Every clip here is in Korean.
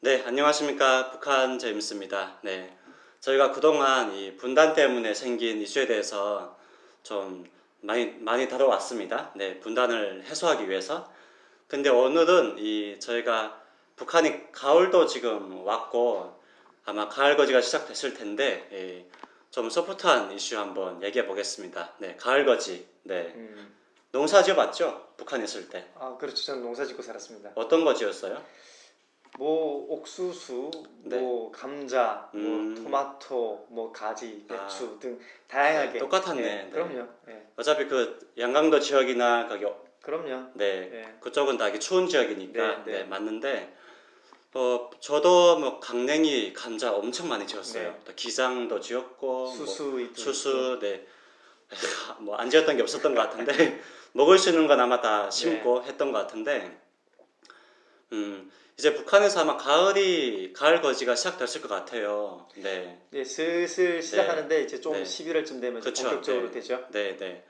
네, 안녕하십니까. 북한 제임스입니다. 네, 저희가 그동안 이 분단 때문에 생긴 이슈에 대해서 좀 많이 다뤄왔습니다. 네, 분단을 해소하기 위해서. 근데 오늘은 저희가 북한이 가을도 지금 왔고 아마 가을 거지가 시작됐을 텐데 좀 소프트한 이슈 한번 얘기해 보겠습니다. 네, 가을 거지. 네, 농사 지어봤죠? 북한에 있을 때. 아, 그렇죠. 저는 농사 짓고 살았습니다. 어떤 거지였어요? 뭐 옥수수, 네. 뭐 감자, 뭐 토마토, 뭐 가지, 배추 등 다양하게. 네, 똑같았네. 예, 네. 그럼요. 예, 어차피 그 양강도 지역이나 거기 그럼요. 네, 예. 그쪽은 다 이게 추운 지역이니까 네, 네, 네. 맞는데 저도 뭐 강냉이 감자 엄청 많이 지었어요. 네. 또 기장도 지었고 수수, 수수 네. 뭐 안 지었던 게 없었던 것 같은데 먹을 수 있는 건 아마 다 심고 했던 것 같은데 이제 북한에서 아마 가을 거지가 시작됐을 것 같아요. 네. 네, 슬슬 시작하는데 이제 좀 네. 11월쯤 되면 이제 그쵸. 본격적으로 네. 되죠. 네, 네.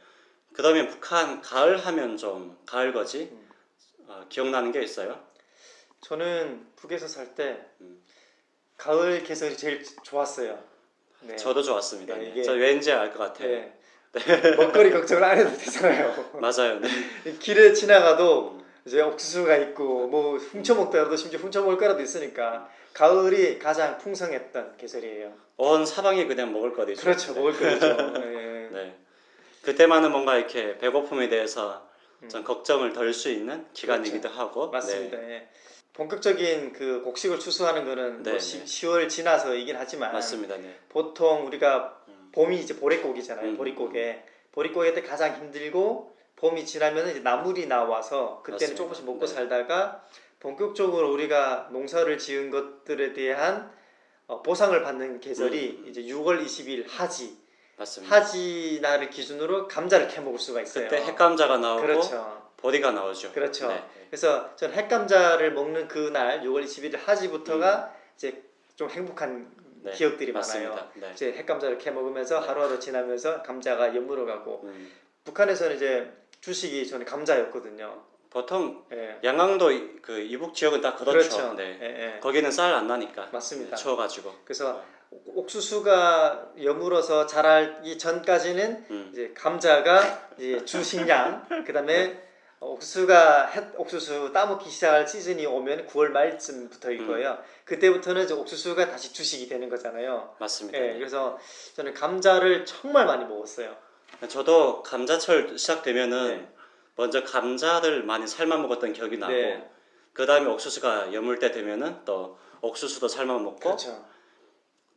그다음에 북한 가을 하면 좀 가을 거지 기억나는 게 있어요? 저는 북에서 살 때 음. 가을 계절이 제일 좋았어요. 네. 저도 좋았습니다. 네, 네. 저 왠지 알 것 같아요. 네. 먹거리 걱정을 안 해도 되잖아요. 맞아요. 네. 길에 지나가도 이제 옥수수가 있고 뭐 훔쳐 먹더라도 심지어 훔쳐 먹을 거라도 있으니까 가을이 가장 풍성했던 계절이에요. 온 사방이 그냥 먹을 거리죠. 그렇죠, 네. 먹을 거죠. 네. 네. 그때만은 뭔가 이렇게 배고픔에 대해서 좀 걱정을 덜 수 있는 기간이기도 그렇죠. 하고. 맞습니다. 네. 예. 본격적인 그 곡식을 추수하는 거는 네, 뭐 네. 10월 지나서이긴 하지만 맞습니다. 네. 보통 우리가 봄이 이제 보릿고기잖아요. 보릿고기 때 가장 힘들고 봄이 지나면 이제 나물이 나와서 그때는 맞습니다. 조금씩 먹고 네. 살다가 본격적으로 우리가 농사를 지은 것들에 대한 보상을 받는 계절이 이제 6월 20일 하지. 맞습니다. 하지 날을 기준으로 감자를 캐 먹을 수가 있어요. 그때 핵감자가 나오고 그렇죠. 보리가 나오죠. 그렇죠. 네. 그래서 전 핵감자를 먹는 그날 6월 21일 하지부터가 이제 좀 행복한 네. 기억들이 맞습니다. 많아요. 네. 이제 핵감자를 캐 먹으면서 네. 하루하루 지나면서 감자가 여물어 가고 북한에서는 이제 주식이 저는 감자였거든요. 보통 예. 양강도 그 이북 지역은 다 그렇죠. 그렇죠. 네. 예, 예. 거기는 쌀 안 나니까. 맞습니다. 네, 추워가지고. 그래서 옥수수가 여물어서 자라기 전까지는 이제 감자가 이제 주식량, 그다음에 옥수수 따먹기 시작할 시즌이 오면 9월 말쯤부터일 거예요. 그때부터는 이제 옥수수가 다시 주식이 되는 거잖아요. 맞습니다. 예, 네. 그래서 저는 감자를 정말 많이 먹었어요. 저도 감자철 시작되면은 네. 먼저 감자를 많이 삶아 먹었던 기억이 나고 네. 그 다음에 옥수수가 여물 때 되면은 또 옥수수도 삶아 먹고 그렇죠.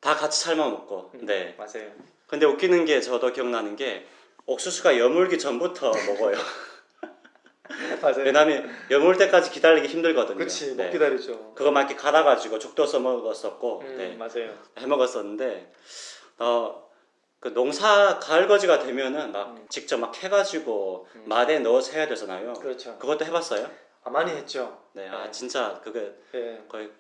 다 같이 삶아 먹고 네. 맞아요. 근데 웃기는 게 저도 기억나는 게 옥수수가 여물기 전부터 먹어요. 맞아요. 왜냐면 여물 때까지 기다리기 힘들거든요. 그렇지, 네. 못 기다리죠. 그거 막 이렇게 갈아가지고 죽도 써 먹었었고 네. 맞아요. 해 먹었었는데 그 농사 가을 거지가 되면은 막 직접 막 해가지고 마대에 넣어서 해야 되잖아요. 그렇죠. 그것도 해봤어요? 많이 했죠. 네, 네. 진짜 그게 예. 거의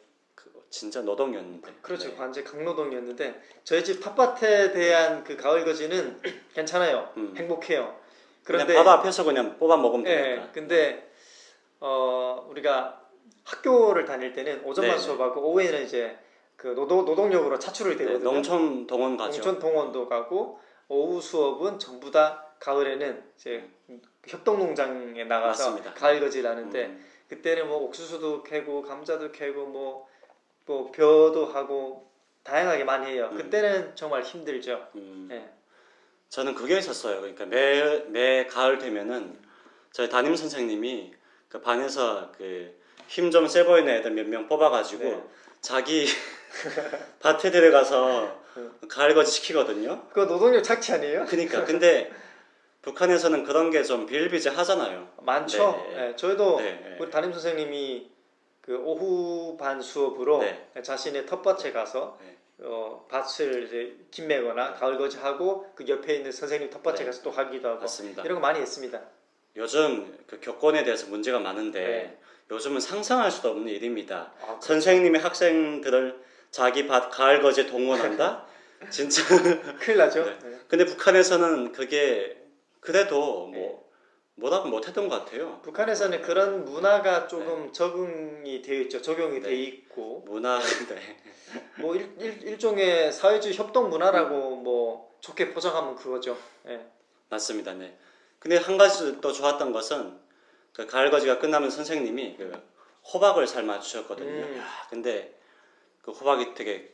진짜 노동이었는데. 그렇죠. 네. 완전 강노동이었는데 저희 집 텃밭에 대한 그 가을 거지는 괜찮아요. 행복해요. 그런데 바로 앞에서 그냥 뽑아 먹으면 예, 되니까. 근데 우리가 학교를 다닐 때는 오전만 네, 수업하고 오후에는 이제 그 노동력으로 차출이 네, 되거든요. 농촌 동원 가죠. 농촌 동원도 가고 오후 수업은 전부 다 가을에는 이제 협동농장에 나가서 맞습니다. 가을 거지를 하는데 그때는 뭐 옥수수도 캐고 감자도 캐고 뭐 벼도 하고 다양하게 많이 해요. 그때는 정말 힘들죠. 예. 저는 그게 있었어요. 그러니까 매 가을 되면은 저희 담임 선생님이 그 반에서 그 힘 좀 세 보이는 애들 몇 명 뽑아가지고 네. 자기 밭에 들어가서 가을 거지 시키거든요. 그거 노동력 착취 아니에요? 그러니까 근데 북한에서는 그런 게 좀 비일비재하잖아요. 많죠. 네. 예, 저희도 네. 우리 담임 선생님이 그 오후 반 수업으로 네. 자신의 텃밭에 가서 네. 밭을 이제 김매거나 가을거지 하고 그 옆에 있는 선생님 텃밭에 네. 가서 또 하기도 하고 맞습니다. 이런 거 많이 했습니다. 요즘 그 교권에 대해서 문제가 많은데 네. 요즘은 상상할 수도 없는 일입니다. 그렇죠. 선생님이 학생들을 자기 밭 가을 거지에 동원한다? 진짜 큰일 나죠. 네. 네. 근데 북한에서는 그게 그래도 뭐 뭐라고 못했던 것 같아요. 북한에서는 그런 문화가 조금 적응이 되어 있죠. 적용이 네. 돼 있고 문화, 네. 뭐 일종의 사회주의 협동 문화라고 뭐 좋게 포장하면 그거죠. 예. 맞습니다. 네. 근데 한 가지 또 좋았던 것은 그 가을거지가 끝나면 선생님이 그 호박을 삶아 주셨거든요. 음. 야, 근데 그 호박이 되게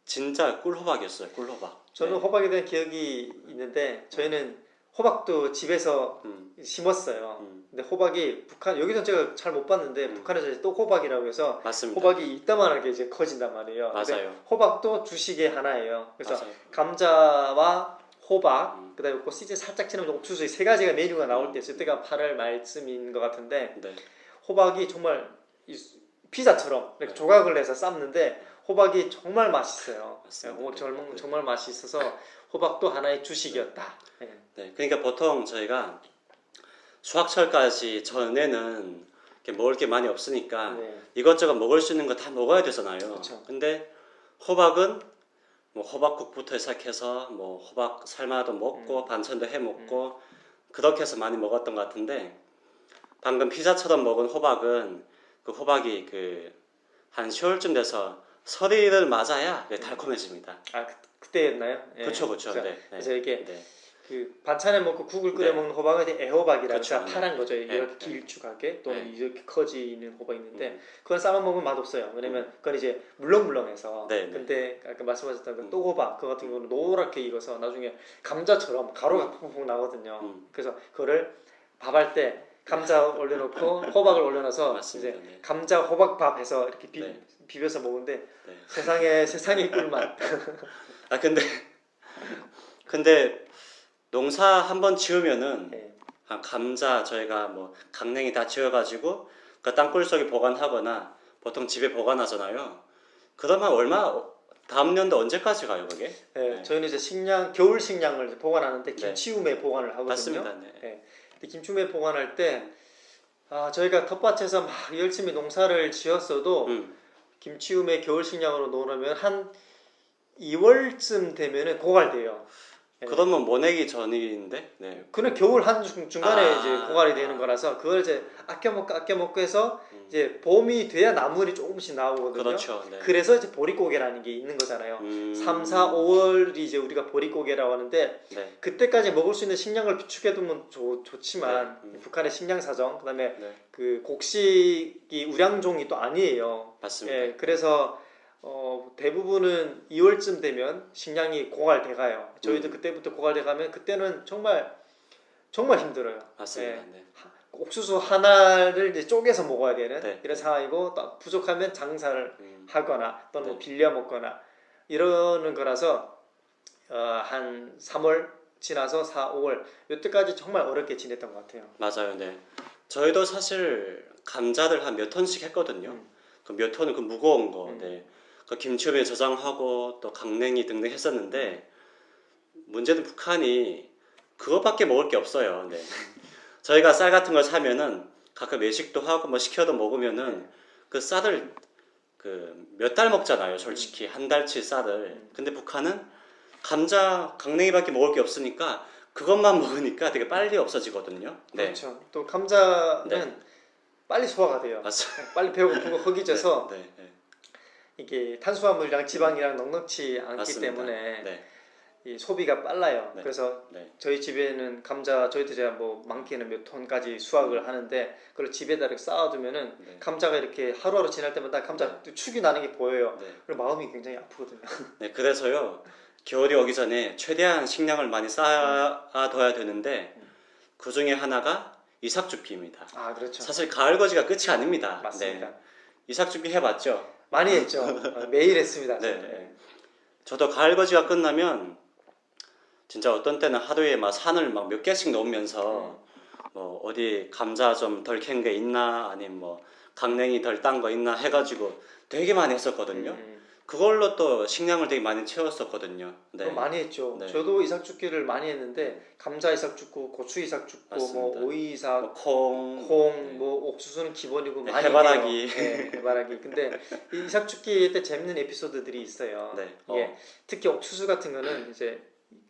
진짜 꿀호박이었어요. 꿀호박. 저는 네. 호박에 대한 기억이 있는데 저희는 호박도 집에서 심었어요. 음. 근데 호박이 북한 여기서 제가 잘 못 봤는데 북한에서 이제 또 호박이라고 해서 맞습니다. 호박이 이따만하게 이제 커진단 말이에요. 근데 맞아요. 호박도 주식의 하나예요. 그래서 맞아요. 감자와 호박, 그다음에 그 시즌 살짝 지나면 옥수수 이 세 가지가 메뉴가 나올 때 있어요. 때가 8월 말쯤인 것 같은데 네. 호박이 정말 피자처럼 이렇게 네. 조각을 내서 삶는데 호박이 정말 맛있어요. 맞습니다. 호박 네. 정말 맛있어서 호박도 하나의 주식이었다. 네. 네. 그러니까 보통 저희가 수학철까지 전에는 이렇게 먹을 게 많이 없으니까 네. 이것저것 먹을 수 있는 거 다 먹어야 되잖아요. 그쵸. 근데 호박은 뭐 호박국부터 시작해서 뭐 호박 삶아도 먹고 반찬도 해 먹고 그렇게 해서 많이 먹었던 것 같은데 방금 피자처럼 먹은 호박은 그 호박이 그 한 10월쯤 돼서 서리를 맞아야 이게 달콤해집니다. 아 그때였나요? 예. 그렇죠, 그렇죠. 그래서, 네, 그래서 이게 네. 그 반찬에 먹고 국을 끓여 네. 먹는 호박은 애호박이라고 그렇죠. 파란 거죠. 네. 이렇게 네. 길쭉하게 또는 네. 이렇게 커지는 호박이 있는데 그건 삶아 먹으면 맛없어요. 왜냐면 그건 이제 물렁물렁해서. 네, 네. 근데 아까 말씀하셨던 그 또호박 그거 같은 경우는 노랗게 익어서 나중에 감자처럼 가루가 퐁퐁 나거든요. 그래서 그거를 밥할 때 감자 올려놓고 호박을 올려놔서 맞습니다. 이제 네. 감자 호박밥 해서 이렇게 네. 비벼서 먹는데 네. 세상의 꿀맛. 아 근데 농사 한번 지으면은 네. 한 감자 저희가 뭐 강냉이 다 지어가지고 그 땅굴 속에 보관하거나 보통 집에 보관하잖아요. 그러면 다음 년도 언제까지 가요 그게? 네, 네. 저희는 이제 겨울 식량을 이제 보관하는데 네. 김치우매 보관을 하거든요. 맞습니다. 네. 네. 근데 김치우매 보관할 때 저희가 텃밭에서 막 열심히 농사를 지었어도 김치우매 겨울 식량으로 넣으면 한 2월쯤 되면은 고갈돼요. 네. 그러면 모내기 전인데. 네. 그는 겨울 한 중간에 이제 고갈이 되는 아. 거라서 그걸 이제 아껴 먹고 해서 이제 봄이 돼야 나물이 조금씩 나오거든요. 그렇죠. 네. 그래서 이제 보릿고개라는 게 있는 거잖아요. 3, 4, 5월이 이제 우리가 보릿고개라고 하는데 네. 그때까지 먹을 수 있는 식량을 비축해두면 좋지만 네. 북한의 식량 사정 그다음에 네. 그 곡식이 우량종이 또 아니에요. 맞습니다. 예, 그래서 대부분은 2월쯤 되면 식량이 고갈돼 가요. 저희도 그때부터 고갈돼 가면 그때는 정말 힘들어요. 맞습니다. 예. 네. 옥수수 하나를 이제 쪼개서 먹어야 되는 네. 이런 상황이고 또 부족하면 장사를 하거나 또는 뭐 네. 빌려 먹거나 이러는 거라서 한 3월 지나서 4, 5월 이때까지 정말 어렵게 지냈던 것 같아요. 맞아요. 네. 저희도 사실 감자를 한 몇 톤씩 했거든요. 그 몇 톤은 그 무거운 거. 네. 그 김치우에 저장하고 또 강냉이 등등 했었는데 문제는 북한이 그것밖에 먹을 게 없어요. 네. 저희가 쌀 같은 걸 사면은 가끔 외식도 하고 뭐 시켜도 먹으면은 그 쌀을 그 몇 달 먹잖아요. 솔직히 한 달치 쌀을. 근데 북한은 감자, 강냉이밖에 먹을 게 없으니까 그것만 먹으니까 되게 빨리 없어지거든요. 네. 그렇죠. 또 감자는 네. 빨리 소화가 돼요. 맞아요. 빨리 배고프고 허기져서 네. 네. 이게 탄수화물이랑 지방이랑 넉넉지 않기 맞습니다. 때문에 네. 이 소비가 빨라요. 네. 그래서 네. 저희 집에는 감자 저희도 제가 뭐 많게는 몇 톤까지 수확을 하는데 그걸 집에다 이렇게 쌓아두면은 네. 감자가 이렇게 하루하루 지날 때마다 감자 축이 나는 게 보여요. 네. 그리고 마음이 굉장히 아프거든요. 네, 그래서요 겨울이 오기 전에 최대한 식량을 많이 쌓아둬야 되는데 그 중에 하나가 이삭죽기입니다. 아 그렇죠. 사실 가을거지가 끝이 아닙니다. 맞습니다. 네. 이삭죽기 해봤죠? 많이 했죠. 매일 했습니다. 네. 저는. 네. 저도 가을거지가 끝나면 진짜 어떤 때는 하루에 막 산을 막 몇 개씩 넘으면서 뭐 어디 감자 좀 덜 캔 게 있나 아니면 뭐 강냉이 덜 딴 거 있나 해가지고 되게 많이 했었거든요. 그걸로 또 식량을 되게 많이 채웠었거든요. 네. 그거 많이 했죠. 네. 저도 이삭죽기를 많이 했는데 감자 이삭죽고 고추 이삭죽고 맞습니다. 뭐 오이 이삭, 뭐 콩, 콩, 네. 뭐 옥수수는 기본이고 네, 많이 해바라기. 해요. 네, 해바라기. 근데 이 이삭죽기 때 재밌는 에피소드들이 있어요. 네. 이게 특히 옥수수 같은 거는 이제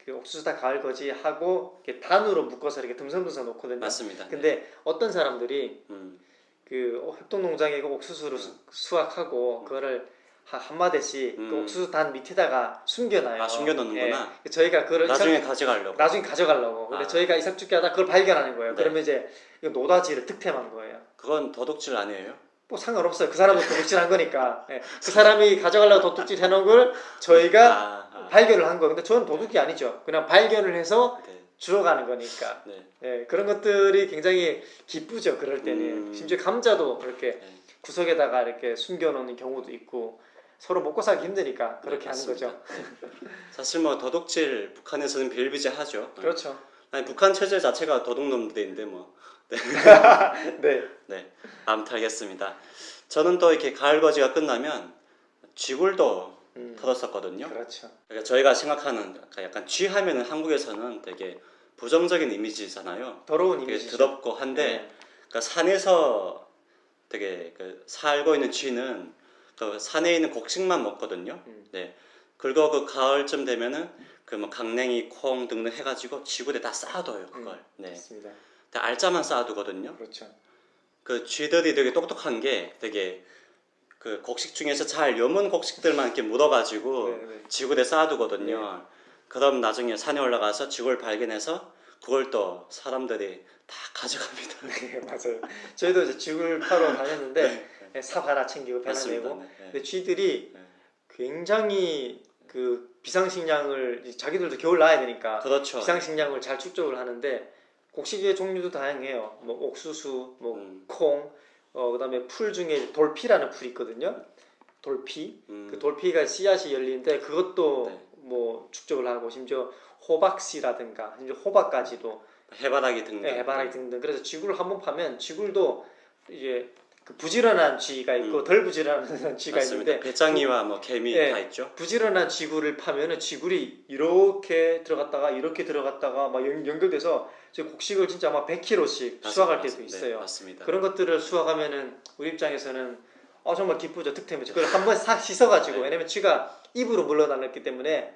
그 옥수수다 가을 거지 하고 이렇게 단으로 묶어서 이렇게 듬성듬성 놓거든요. 맞습니다. 근데 어떤 사람들이 음, 그 협동농장에 그 옥수수를 수확하고 그거를 한 마디씩 그 옥수수 단 밑에다가 숨겨놔요. 아, 숨겨놓는구나. 예. 저희가 그걸 나중에 가져가려고. 나중에 가져가려고. 근데 아. 저희가 이삭죽기 하다 그걸 발견하는 거예요. 네. 그러면 이제 이거 노다지를 득템한 거예요. 그건 도둑질 아니에요? 뭐 상관없어요. 그 사람은 도둑질한 거니까. 예. 그 사람이 가져가려고 도둑질 해놓은 걸 저희가 발견을 한 거예요. 근데 저는 도둑이 아니죠. 그냥 발견을 해서 네. 주워가는 거니까. 네. 예, 그런 것들이 굉장히 기쁘죠. 그럴 때는. 심지어 감자도 그렇게 네. 구석에다가 이렇게 숨겨놓는 경우도 있고 서로 먹고 살기 힘드니까 그렇게 네, 하는 맞습니다. 거죠. 네. 사실 뭐 도둑질 북한에서는 비일비재하죠. 그렇죠. 아니 북한 체제 자체가 도둑놈들인데 뭐. 네. 네. 아무튼 알겠습니다. 저는 또 이렇게 가을 거지가 끝나면 쥐굴도 터졌었거든요. 그렇죠. 그러니까 저희가 생각하는 약간 쥐 하면은 한국에서는 되게 부정적인 이미지잖아요. 더러운 되게 이미지죠. 더럽고 한데 네. 그러니까 산에서 되게 그 살고 있는 쥐는 그 산에 있는 곡식만 먹거든요. 네. 그리고 그 가을쯤 되면은 그 뭐 강냉이, 콩 등등 해가지고 지구대에 다 쌓아둬요 그걸. 네. 맞습니다. 다 알짜만 쌓아두거든요. 그렇죠. 그 쥐들이 되게 똑똑한 게 되게 그 곡식 중에서 잘 여문 곡식들만 이렇게 묻어가지고 네. 지구대에 쌓아두거든요. 그럼 나중에 산에 올라가서 지구를 발견해서 그걸 또 사람들이 다 가져갑니다. 네, 맞아요. 저희도 이제 쥐굴 파러 다녔는데 삽 하나 챙기고 배나 맞습니다. 내고. 네. 근데 쥐들이 네. 굉장히 그 비상식량을 자기들도 겨울 나야 되니까 그렇죠. 비상식량을 잘 축적을 하는데 곡식의 종류도 다양해요. 뭐 옥수수, 뭐 콩, 그다음에 풀 중에 돌피라는 풀이 있거든요. 돌피. 그 돌피가 씨앗이 열리는데 그것도 네. 뭐 축적을 하고 심지어 호박씨라든가 심지어 호박까지도 해바라기 등등. 네, 해바라기 등등. 그래서 쥐굴을 한번 파면 쥐굴도 이제 그 부지런한 쥐가 있고 덜 부지런한 쥐가 맞습니다. 있는데 배짱이와 뭐 개미 네, 다 있죠. 부지런한 쥐굴을 파면은 쥐굴이 이렇게 들어갔다가 이렇게 들어갔다가 막 연결돼서 저 곡식을 진짜 막 100kg씩 수확할 때도 있어요. 네, 맞습니다. 그런 것들을 수확하면은 우리 입장에서는 정말 기쁘죠. 득템이죠. 그걸 한번 싹 씻어가지고 네. 왜냐면 쥐가 입으로 물러나왔기 때문에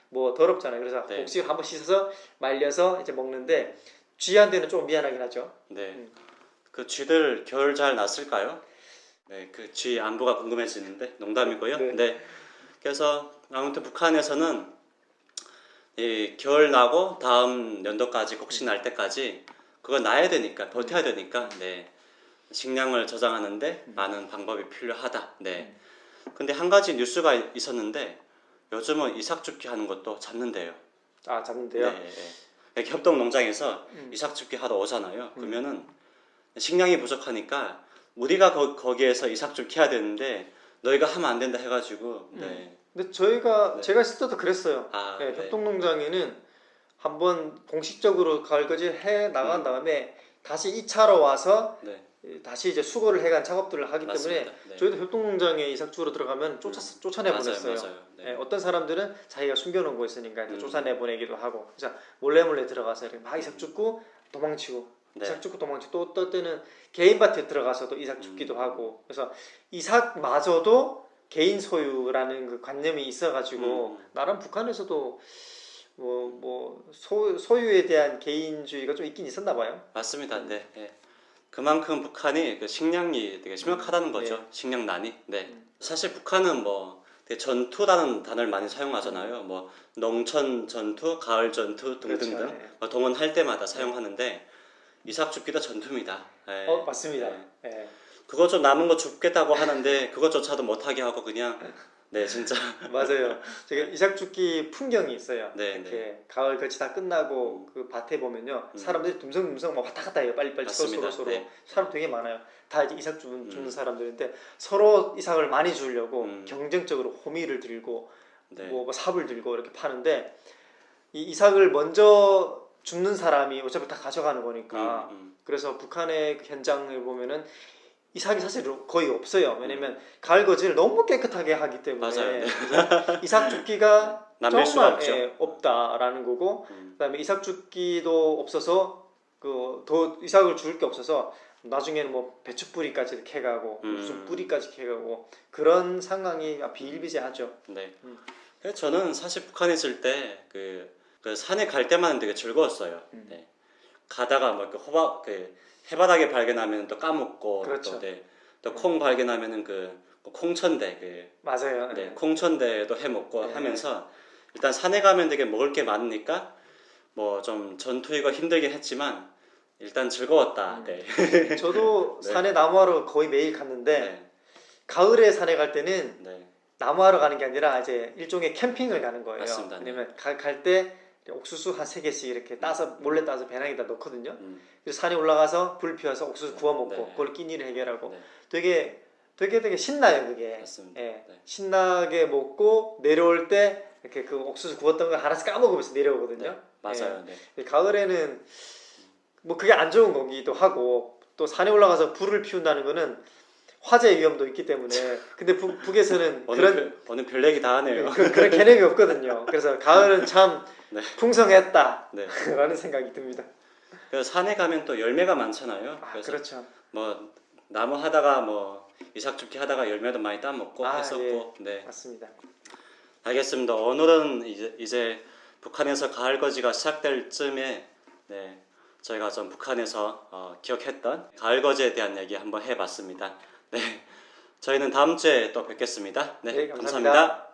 뭐 더럽잖아요. 그래서 네. 곡식을 한번 씻어서 말려서 이제 먹는데 쥐한테는 좀 미안하긴 하죠. 네. 그 쥐들 겨울 잘 났을까요? 네, 그 쥐 안부가 궁금해지는데 농담이고요. 네. 네. 그래서 아무튼 북한에서는 이 겨울 나고 다음 연도까지 곡식 날 때까지 그거 놔야 되니까 버텨야 되니까 네. 식량을 저장하는데 많은 방법이 필요하다. 네. 근데 한 가지 뉴스가 있었는데 요즘은 이삭줍기 하는 것도 잡는데요. 아, 잡는데요? 네. 이렇게 협동 농장에서 이삭줍기 하러 오잖아요. 그러면은 식량이 부족하니까 우리가 거기에서 이삭줍기 해야 되는데 너희가 하면 안 된다 해가지고 네. 근데 제가 있을 때도 그랬어요. 아, 네, 네. 협동농장에는 한번 공식적으로 가을거지 해 나간 다음에 다시 2차로 와서 네. 다시 이제 수거를 해간 작업들을 하기 맞습니다. 때문에 네. 저희도 협동농장에 이삭주로 들어가면 쫓아내 보냈어요. 맞아요. 네. 네, 어떤 사람들은 자기가 숨겨놓은 거 있으니까 이제 쫓아내 보내기도 하고, 그래서 몰래 들어가서 이렇게 막 이삭 줍고 도망치고, 네. 이삭 줍고 도망치고 또 어떨 때는 개인 밭에 들어가서도 이삭 줍기도 하고, 그래서 이삭마저도 개인 소유라는 그 관념이 있어가지고 나름 북한에서도 소유에 대한 개인주의가 좀 있긴 있었나 봐요. 맞습니다. 네. 네. 그만큼 북한이 그 식량이 되게 심각하다는 거죠. 네. 식량난이. 네. 사실 북한은 뭐 되게 전투라는 단어를 많이 사용하잖아요. 뭐 농촌 전투, 가을 전투 등등등 그렇죠. 네. 뭐 동원할 때마다 사용하는데 이삭 줍기도 전투입니다. 네. 맞습니다. 네. 네. 그거 좀 남은 거 줍겠다고 하는데 그것조차도 못하게 하고 그냥 네 진짜 맞아요. 제가 이삭죽기 풍경이 있어요. 네, 이렇게 가을 거치 다 끝나고 그 밭에 보면요, 사람들이 듬성듬성 막 왔다 갔다 해요. 빨리빨리 맞습니다. 서로 네. 사람 되게 많아요. 다 이제 이삭 줍는 사람들인데 서로 이삭을 많이 주려고 경쟁적으로 호미를 들고 네. 뭐 삽을 들고 이렇게 파는데 이 이삭을 먼저 줍는 사람이 어차피 다 가져가는 거니까 그래서 북한의 그 현장을 보면은 이삭이 사실 그거의 없어요. 왜냐면 가을 거지를 너무 깨끗하게 하기 때문에 맞아요. 네. 그래서 이삭 줍기가 남길 수가 정말 없죠. 없다라는 거고, 그다음에 이삭 줍기도 없어서 더 이삭을 줄 게 없어서 나중에는 뭐 배추 뿌리까지 캐가고 무슨 뿌리까지 캐가고 그런 상황이 비일비재하죠. 네. 그래서 저는 사실 북한에 있을 때 그 그 산에 갈 때만 되게 즐거웠어요. 음. 네. 가다가 뭐 이렇게 호박 그 해바라기 발견하면 또 까먹고 그렇죠. 또, 네. 또 콩 발견하면은 그 콩천대 그 맞아요. 네, 콩천대도 해 먹고 네. 하면서 일단 산에 가면 되게 먹을 게 많으니까 뭐 좀 전투이고 힘들긴 했지만 일단 즐거웠다. 네. 저도 네. 산에 나무하러 거의 매일 갔는데 네. 가을에 산에 갈 때는 네. 나무하러 가는 게 아니라 이제 일종의 캠핑을 가는 거예요. 맞습니다. 왜냐면 갈 때 옥수수 한 3개씩 이렇게 따서 몰래 따서 배낭에다 넣거든요. 그래서 산에 올라가서 불 피워서 옥수수 구워 먹고 네. 그걸 끼니를 해결하고 네. 되게 신나요, 그게. 맞습니다. 예. 네. 신나게 먹고 내려올 때 이렇게 그 옥수수 구웠던 거 하나씩 까먹으면서 내려오거든요. 네. 맞아요. 네. 예. 가을에는 뭐 그게 안 좋은 거기도 하고 또 산에 올라가서 불을 피운다는 거는 화재 위험도 있기 때문에 근데 북에서는 오늘 별 얘기 다 하네요. 그런 개념이 없거든요. 그래서 가을은 참 네. 풍성했다 네. 라는 생각이 듭니다. 그래서 산에 가면 또 열매가 많잖아요. 아, 그래서 그렇죠. 뭐 나무 하다가 뭐 이삭죽기 하다가 열매도 많이 따 먹고 했었고. 네. 맞습니다. 알겠습니다. 오늘은 이제 북한에서 가을 거지가 시작될 쯤에 네, 저희가 좀 북한에서 기억했던 가을 거지에 대한 얘기 한번 해봤습니다. 네, 저희는 다음 주에 또 뵙겠습니다. 네, 네, 감사합니다.